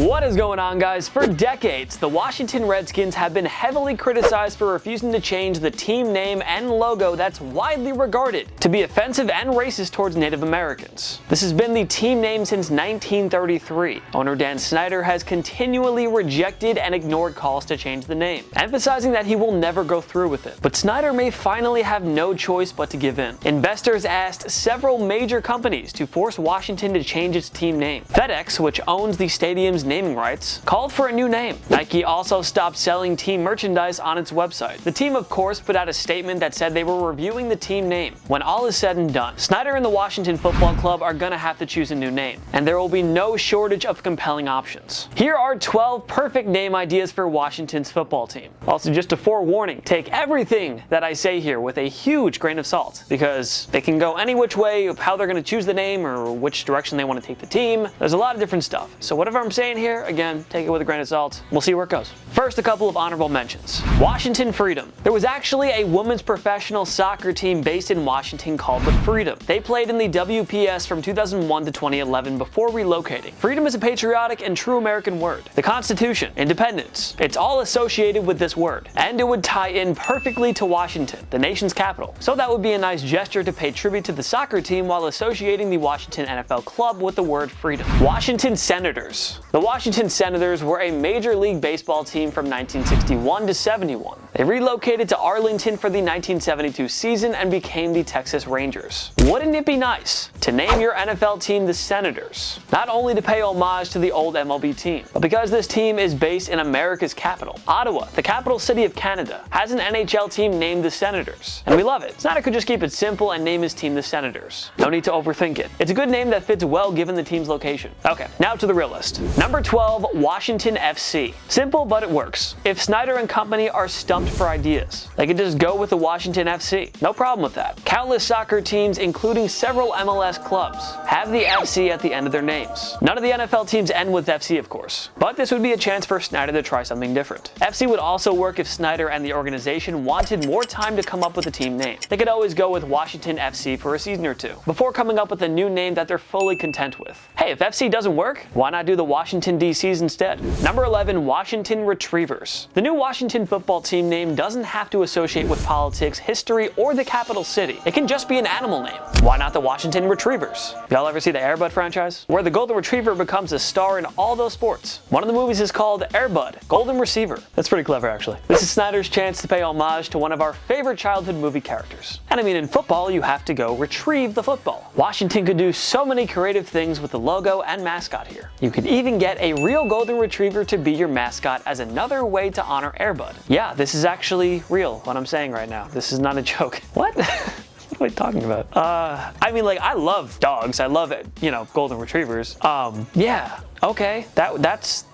What is going on, guys? For decades, the Washington Redskins have been heavily criticized for refusing to change the team name and logo that's widely regarded to be offensive and racist towards Native Americans. This has been the team name since 1933. Owner Dan Snyder has continually rejected and ignored calls to change the name, emphasizing that he will never go through with it. But Snyder may finally have no choice but to give in. Investors asked several major companies to force Washington to change its team name. FedEx, which owns the stadium's naming rights, called for a new name. Nike also stopped selling team merchandise on its website. The team, of course, put out a statement that said they were reviewing the team name. When all is said and done, Snyder and the Washington Football Club are gonna have to choose a new name, and there will be no shortage of compelling options. Here are 12 perfect name ideas for Washington's football team. Also, just a forewarning, take everything that I say here with a huge grain of salt, because it can go any which way of how they're gonna choose the name or which direction they want to take the team. There's a lot of different stuff. So whatever I'm saying here, again, take it with a grain of salt. We'll see where it goes. First, a couple of honorable mentions. Washington Freedom. There was actually a women's professional soccer team based in Washington called the Freedom. They played in the WPS from 2001 to 2011 before relocating. Freedom is a patriotic and true American word. The Constitution, independence, it's all associated with this word, and it would tie in perfectly to Washington, the nation's capital. So that would be a nice gesture to pay tribute to the soccer team while associating the Washington NFL club with the word freedom. Washington Senators. The Washington Senators were a Major League Baseball team from 1961 to 71. They relocated to Arlington for the 1972 season and became the Texas Rangers. Wouldn't it be nice to name your NFL team the Senators? Not only to pay homage to the old MLB team, but because this team is based in America's capital. Ottawa, the capital city of Canada, has an NHL team named the Senators, and we love it. Snyder could just keep it simple and name his team the Senators. No need to overthink it. It's a good name that fits well given the team's location. Okay, now to the real list. Number 12, Washington FC. Simple, but it works. If Snyder and company are stumped for ideas, they could just go with the Washington FC. No problem with that. Countless soccer teams, including several MLS clubs, have the FC at the end of their names. None of the NFL teams end with FC, of course, but this would be a chance for Snyder to try something different. FC would also work if Snyder and the organization wanted more time to come up with a team name. They could always go with Washington FC for a season or two, before coming up with a new name that they're fully content with. Hey, if FC doesn't work, why not do the Washington DCs instead? Number 11, Washington Retrievers. The new Washington football team name doesn't have to associate with politics, history, or the capital city. It can just be an animal name. Why not the Washington Retrievers? Y'all ever see the Air Bud franchise? Where the Golden Retriever becomes a star in all those sports. One of the movies is called Air Bud, Golden Receiver. That's pretty clever, actually. This is Snyder's chance to pay homage to one of our favorite childhood movie characters. And I mean, in football, you have to go retrieve the football. Washington could do so many creative things with the logo and mascot here. You could even get a real Golden Retriever to be your mascot as another way to honor Air Bud. Yeah, this is actually real, what I'm saying right now. This is not a joke. What? What am I talking about? I mean, like, I love dogs. I love it, you know, Golden Retrievers. Yeah, okay, that's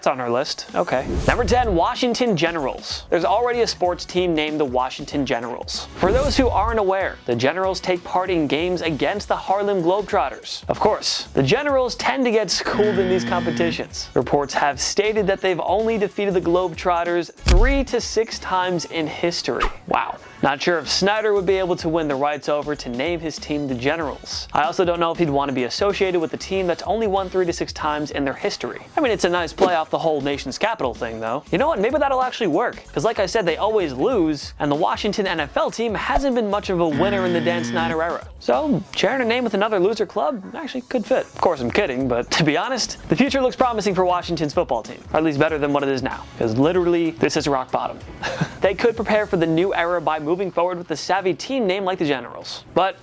on our list. Okay. Number 10, Washington Generals. There's already a sports team named the Washington Generals. For those who aren't aware, the Generals take part in games against the Harlem Globetrotters. Of course, the Generals tend to get schooled in these competitions. Reports have stated that they've only defeated the Globetrotters 3 to 6 times in history. Wow. Not sure if Snyder would be able to win the rights over to name his team the Generals. I also don't know if he'd want to be associated with a team that's only won 3 to 6 times in their history. I mean, it's a nice play off the whole nation's capital thing, though. You know what? Maybe that'll actually work. Because like I said, they always lose, and the Washington NFL team hasn't been much of a winner in the Dan Snyder era. So, sharing a name with another loser club actually could fit. Of course, I'm kidding, but to be honest, the future looks promising for Washington's football team. Or at least better than what it is now. Because literally, this is rock bottom. They could prepare for the new era by moving forward with a savvy team name like the Generals. But,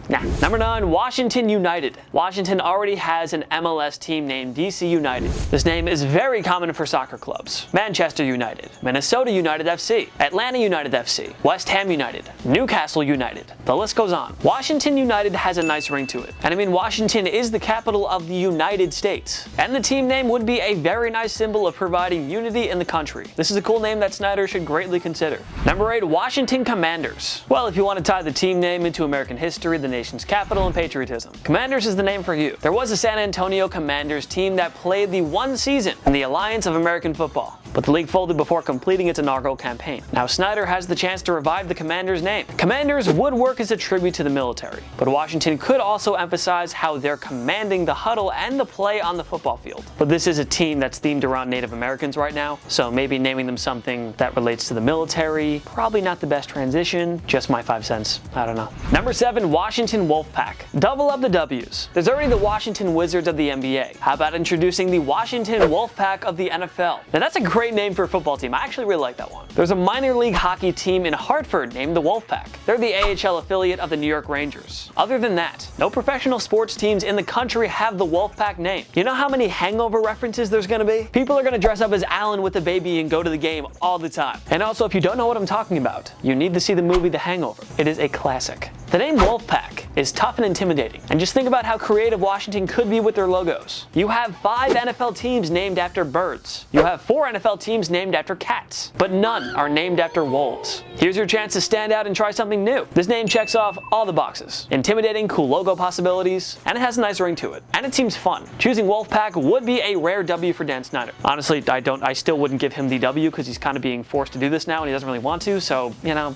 nah. Number 9, Washington United. Washington already has an MLS team named DC United. This name is very common for soccer clubs. Manchester United, Minnesota United FC, Atlanta United FC, West Ham United, Newcastle United. The list goes on. Washington United has a nice ring to it. And I mean, Washington is the capital of the United States. And the team name would be a very nice symbol of providing unity in the country. This is a cool name that Snyder should greatly consider. Number 8, Washington Commanders. Well, if you want to tie the team name into American history, the nation's capital, and patriotism, Commanders is the name for you. There was a San Antonio Commanders team that played the one season in the Alliance of American Football. but the league folded before completing its inaugural campaign. Now Snyder has the chance to revive the Commanders name. Commanders would work as a tribute to the military, but Washington could also emphasize how they're commanding the huddle and the play on the football field. But this is a team that's themed around Native Americans right now, so maybe naming them something that relates to the military, probably not the best transition, just my 5 cents, I don't know. Number 7, Washington Wolfpack. Double up the W's. There's already the Washington Wizards of the NBA. How about introducing the Washington Wolfpack of the NFL? Now that's a great name for a football team. I actually really like that one. There's a minor league hockey team in Hartford named the Wolfpack. They're the AHL affiliate of the New York Rangers. Other than that, no professional sports teams in the country have the Wolfpack name. You know how many Hangover references there's gonna be? People are gonna dress up as Alan with the baby and go to the game all the time. And also, if you don't know what I'm talking about, you need to see the movie The Hangover. It is a classic. The name Wolfpack is tough and intimidating, and just think about how creative Washington could be with their logos. You have 5 NFL teams named after birds. You have 4 NFL teams named after cats, but none are named after wolves. Here's your chance to stand out and try something new. This name checks off all the boxes. Intimidating, cool logo possibilities, and it has a nice ring to it. And it seems fun. Choosing Wolfpack would be a rare W for Dan Snyder. Honestly, I still wouldn't give him the W because he's kind of being forced to do this now and he doesn't really want to, so, you know,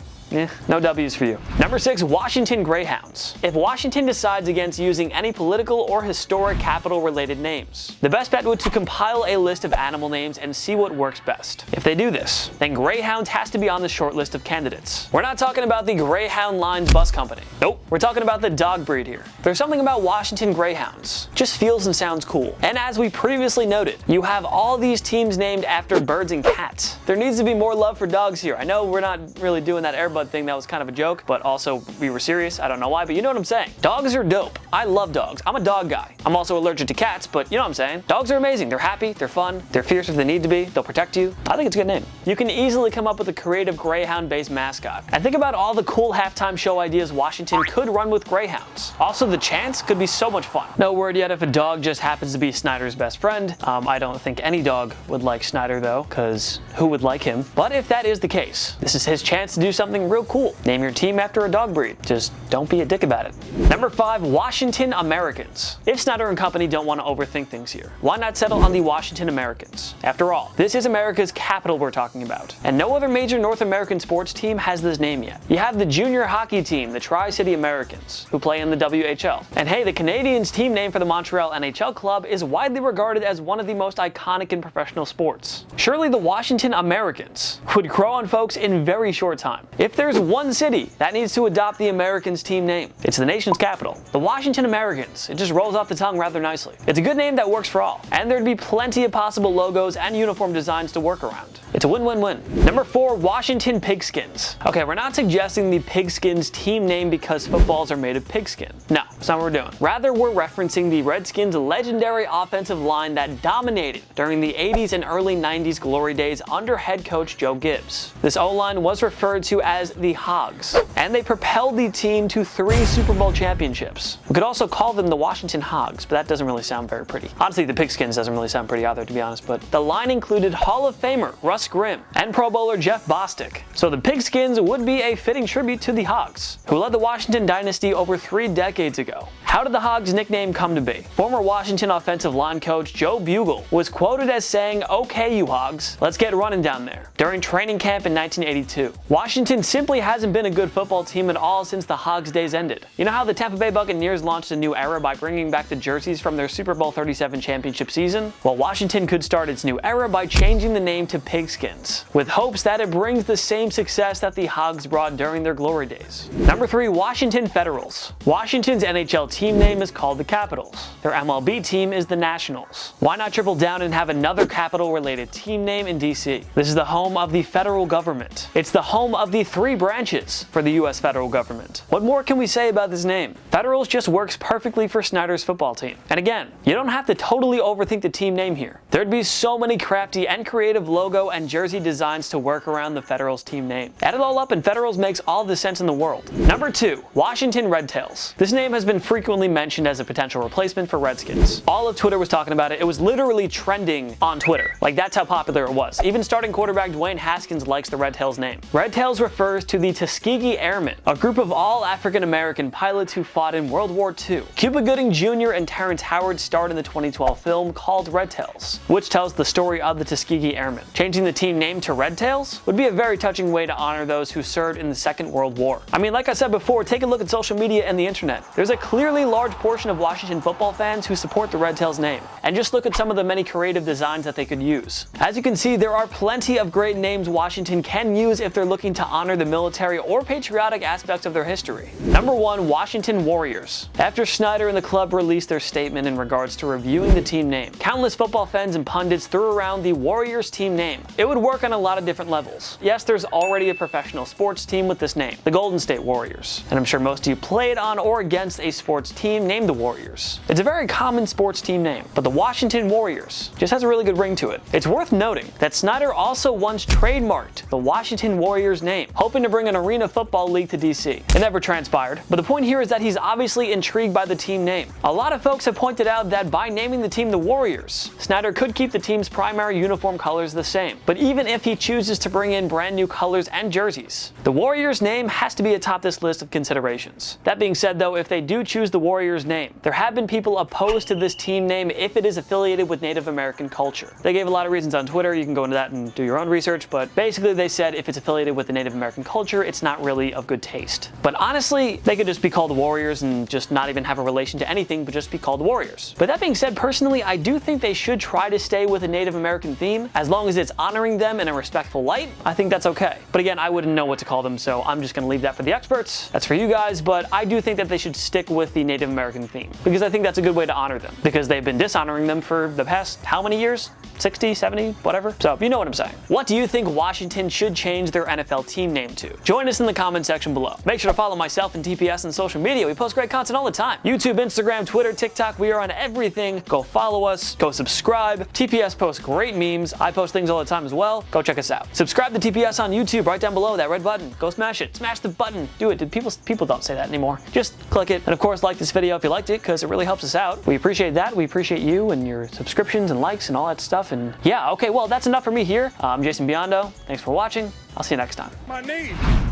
no W's for you. Number 6, Washington Greyhounds. If Washington decides against using any political or historic capital-related names, the best bet would to compile a list of animal names and see what works best. If they do this, then Greyhounds has to be on the short list of candidates. We're not talking about the Greyhound Lines bus company. Nope, we're talking about the dog breed here. There's something about Washington Greyhounds. Just feels and sounds cool. And as we previously noted, you have all these teams named after birds and cats. There needs to be more love for dogs here. I know we're not really doing that Airbud thing, that was kind of a joke, but also we were serious. I don't know why, but you know what I'm saying. Dogs are dope. I love dogs. I'm a dog guy. I'm also allergic to cats, but you know what I'm saying. Dogs are amazing. They're happy, they're fun, they're fierce if they need to be, they'll protect you. I think it's a good name. You can easily come up with a creative Greyhound-based mascot. And think about all the cool halftime show ideas Washington could run with Greyhounds. Also, the chants could be so much fun. No word yet if a dog just happens to be Snyder's best friend. I don't think any dog would like Snyder though, because who would like him? But if that is the case, this is his chance to do something real cool. Name your team after a dog breed. Just don't be a dick about it. Number 5, Washington Americans. If Snyder and company don't want to overthink things here, why not settle on the Washington Americans? After all, this is America's capital we're talking about, and no other major North American sports team has this name yet. You have the junior hockey team, the Tri-City Americans, who play in the WHL. And hey, the Canadiens team name for the Montreal NHL club is widely regarded as one of the most iconic in professional sports. Surely the Washington Americans would grow on folks in very short time. If there's one city that needs to adopt the Americans team name, it's the nation's capital. The Washington Americans. It just rolls off the tongue rather nicely. It's a good name that works for all, and there'd be plenty of possible logos and uniform designs to work around. It's a win-win-win. Number 4, Washington Pigskins. Okay, we're not suggesting the Pigskins team name because footballs are made of pigskin. No, that's not what we're doing. Rather, we're referencing the Redskins' legendary offensive line that dominated during the 80s and early 90s glory days under head coach Joe Gibbs. This O-line was referred to as the Hogs, and they propelled the team to 3 Super Bowl championships. We could also call them the Washington Hogs, but that doesn't really sound very pretty. Honestly, the Pigskins doesn't really sound pretty either, to be honest, but the line included Hall of Famer Russ Grimm and Pro Bowler Jeff Bostic. So the Pigskins would be a fitting tribute to the Hogs, who led the Washington dynasty over 3 decades ago. How did the Hogs nickname come to be? Former Washington offensive line coach Joe Bugle was quoted as saying, "Okay, you Hogs, let's get running down there," during training camp in 1982. Washington simply hasn't been a good football team at all since the Hogs days ended. You know how the Tampa Bay Buccaneers launched a new era by bringing back the jerseys from their Super Bowl 37 championship season? Well, Washington could start its new era by changing the name to Pigskins, with hopes that it brings the same success that the Hogs brought during their glory days. Number 3, Washington Federals. Washington's NHL team name is called the Capitals. Their MLB team is the Nationals. Why not triple down and have another capital-related team name in DC? This is the home of the federal government. It's the home of the 3 branches for the US federal government. What more can we say about this name? Federals just works perfectly for Snyder's football team. And again, you don't have to totally overthink the team name here. There'd be so many crafty and creative logo and jersey designs to work around the Federals team name. Add it all up and Federals makes all the sense in the world. Number 2, Washington Redtails. This name has been frequently mentioned as a potential replacement for Redskins. All of Twitter was talking about it. It was literally trending on Twitter. Like, that's how popular it was. Even starting quarterback Dwayne Haskins likes the Redtails name. Redtails refers refers to the Tuskegee Airmen, a group of all African-American pilots who fought in World War II. Cuba Gooding Jr. and Terrence Howard starred in the 2012 film called Red Tails, which tells the story of the Tuskegee Airmen. Changing the team name to Red Tails would be a very touching way to honor those who served in the Second World War. I mean, like I said before, take a look at social media and the internet. There's a clearly large portion of Washington football fans who support the Red Tails name. And just look at some of the many creative designs that they could use. As you can see, there are plenty of great names Washington can use if they're looking to honor the military or patriotic aspects of their history. Number 1, Washington Warriors. After Snyder and the club released their statement in regards to reviewing the team name, countless football fans and pundits threw around the Warriors team name. It would work on a lot of different levels. Yes, there's already a professional sports team with this name, the Golden State Warriors, and I'm sure most of you played on or against a sports team named the Warriors. It's a very common sports team name, but the Washington Warriors just has a really good ring to it. It's worth noting that Snyder also once trademarked the Washington Warriors name, hoping to bring an arena football league to DC. It never transpired, but the point here is that he's obviously intrigued by the team name. A lot of folks have pointed out that by naming the team the Warriors, Snyder could keep the team's primary uniform colors the same. But even if he chooses to bring in brand new colors and jerseys, the Warriors name has to be atop this list of considerations. That being said though, if they do choose the Warriors name, there have been people opposed to this team name if it is affiliated with Native American culture. They gave a lot of reasons on Twitter, you can go into that and do your own research, but basically they said if it's affiliated with the Native American culture, it's not really of good taste. But honestly, they could just be called the Warriors and just not even have a relation to anything, but just be called the Warriors. But that being said, personally, I do think they should try to stay with a Native American theme, as long as it's honoring them in a respectful light. I think that's okay. But again, I wouldn't know what to call them, so I'm just gonna leave that for the experts. That's for you guys, but I do think that they should stick with the Native American theme, because I think that's a good way to honor them, because they've been dishonoring them for the past how many years? 60, 70, whatever. So you know what I'm saying. What do you think Washington should change their NFL team name to? Join us in the comment section below. Make sure to follow myself and TPS on social media. We post great content all the time. YouTube, Instagram, Twitter, TikTok, we are on everything. Go follow us, go subscribe. TPS posts great memes. I post things all the time as well. Go check us out. Subscribe to TPS on YouTube right down below, that red button. Go smash it. Smash the button. Do it. People don't say that anymore. Just click it. And of course, like this video if you liked it, because it really helps us out. We appreciate that. We appreciate you and your subscriptions and likes and all that stuff. And yeah, okay, well, that's enough for me here. I'm Jason Biondo. Thanks for watching. I'll see you next time. My knee.